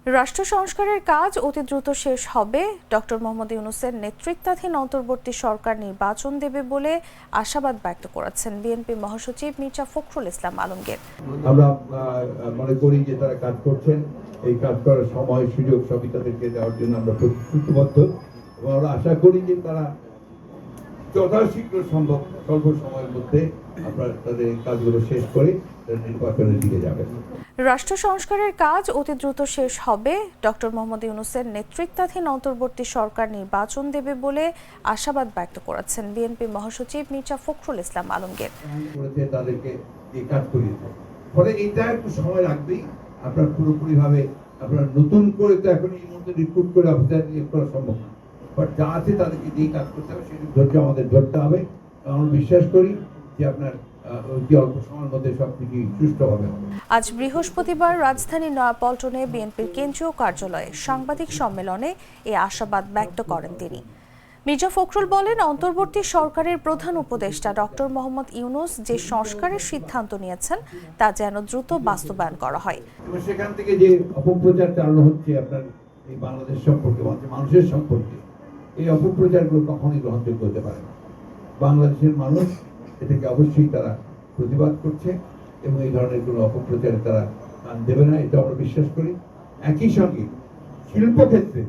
রাষ্ট্র সংস্কারের কাজ অতি দ্রুত শেষ হবে। ডক্টর মোহাম্মদ ইউনূসের নেতৃত্বাধীন অন্তর্বর্তী সরকার নির্বাচন দেবে বলে আশাবাদ ব্যক্ত করেছেন বিএনপি মহাসচিব মির্জা ফখরুল ইসলাম আলমগীর। আমরা মনে করি যে তারা কাজ করছেন, এই কাজ করার সময় সুযোগ সবই তাদেরকে দেওয়ার জন্য আমরা প্রতিশ্রুতিবদ্ধ এবং আমরা আশা করি যে তারা যথাশীঘ্র সম্ভব স্বল্প সময়ের মধ্যে আপনারা তাদের কাজগুলো শেষ করে নির্বাচনের দিকে যাবেন। রাষ্ট্র সংস্কারের কাজ অতি দ্রুত শেষ হবে। ডক্টর মোহাম্মদ ইউনূসের নেতৃত্বাধীন অন্তর্বর্তী সরকার নির্বাচন দেবে বলে আশাবাদ ব্যক্ত করেছেন বিএনপি মহাসচিব মির্জা ফখরুল ইসলাম আলমগীর। তাদেরকে এই কাজ করিয়েছে, ফলে এটা একটু সময় লাগবেই। আপনার পুরোপুরি ভাবে আপনার নতুন করে তো এখন এই মুহূর্তে রিক্রুট করে অফিসার নিয়োগ করা সম্ভব না, বাট যা আছে তাদেরকে দিয়ে কাজ করতে হবে, সেটি ধৈর্য আমাদের ধরতে হবে। আমরা বিশ্বাস করি যে আপনার অল্প সময়ের মধ্যে সবকিছু সুষ্ঠুভাবে হবে। আজ বৃহস্পতিবার রাজধানীর নয়াপল্টনে বিএনপির কেন্দ্রীয় কার্যালয়ে সাংবাদিক সম্মেলনে এই আশাবাদ ব্যক্ত করেন তিনি। মির্জা ফখরুল বলেন, অন্তর্বর্তী সরকারের প্রধান উপদেষ্টা ডক্টর মোহাম্মদ ইউনূস যে সংস্কারের সিদ্ধান্ত নিয়েছেন তা যেন দ্রুত বাস্তবায়ন করা হয়। সেখান থেকে যে অপপ্রচার চালানো হচ্ছে আপনার এই বাংলাদেশ সম্পর্কে, মানুষের সম্পর্কে, এই অপপ্রচারগুলো কখনোই গ্রহণযোগ্য হতে পারে না। বাংলাদেশের মানুষ এটাকে অবশ্যই তারা প্রতিবাদ করছে এবং এই ধরনের কোনো অপপ্রচারে তারা কান দেবে না, এটা আমরা বিশ্বাস করি। একই সঙ্গে শিল্পক্ষেত্রে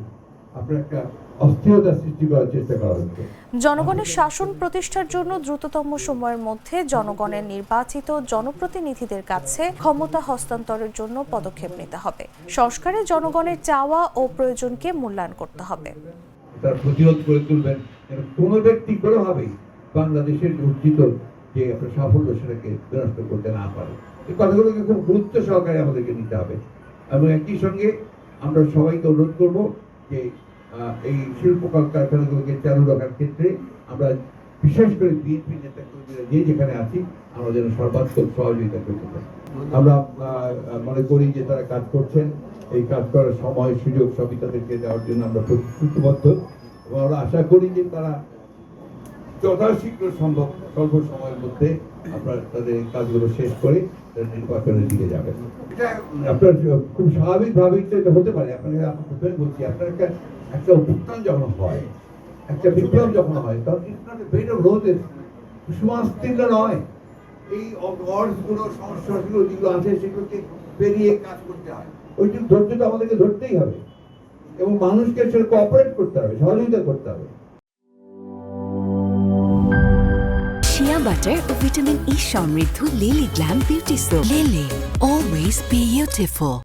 আপনার একটা অস্থিরতা সৃষ্টি করার চেষ্টা করা হচ্ছে। জনগণের শাসন প্রতিষ্ঠার জন্য দ্রুততম সময়ের মধ্যে জনগণের নির্বাচিত জনপ্রতিনিধিদের কাছে ক্ষমতা হস্তান্তরের জন্য পদক্ষেপ নিতে হবে। সংস্কারে জনগণের চাওয়া ও প্রয়োজনকে মূল্যায়ন করতে হবে। তার প্রতিরোধ করে তুলবেন, কোনো ব্যক্তি কোনোভাবেই বাংলাদেশের অর্জিত যে একটা সাফল্য সেটাকে বিনষ্ট করতে না পারে। এই কথাগুলোকে খুব গুরুত্ব সহকারে আমাদেরকে নিতে হবে এবং একই সঙ্গে আমরা সবাইকে অনুরোধ করব যে এই শিল্প কারখানাগুলোকে চালু রাখার ক্ষেত্রে আমরা বিশেষ করে বিএনপি নেতাকর্মীরা যে যেখানে আছি আমরা যেন সর্বাত্মক সহযোগিতা করতে পারি। আমরা মনে করি যে তারা কাজ করছেন, এই কাজ করার সময় সুযোগ সবই তাদেরকে দেওয়ার জন্য আমরা প্রতিশ্রুতিবদ্ধ এবং আমরা আশা করি যে তারা যথাশীঘ্র সম্ভব স্বল্প সময়ের মধ্যে আপনার তাদের কাজগুলো শেষ করে নির্বাচনের দিকে যাবেন। এটা আপনার খুব স্বাভাবিকভাবেই এটা হতে পারে। আপনাকে বলছি, আপনার একটা অভ্যুত্থান যখন হয়, একটা বিপ্লব যখন হয়, তখন বেড অফ রোজেস সমাজতীর্ণ নয়। এই অর্ডসগুলো, সমস্যাগুলো যেগুলো আছে সেগুলোকে পেরিয়ে কাজ করতে হয়। ওইটুকু ধৈর্যটা আমাদেরকে ধরতেই হবে এবং মানুষকে সেটা কোঅপারেট করতে হবে, সহযোগিতা করতে হবে। শিয়া বাটার ও ভিটামিন ই সমৃদ্ধ lily glam beauty soap. Lily, always beautiful.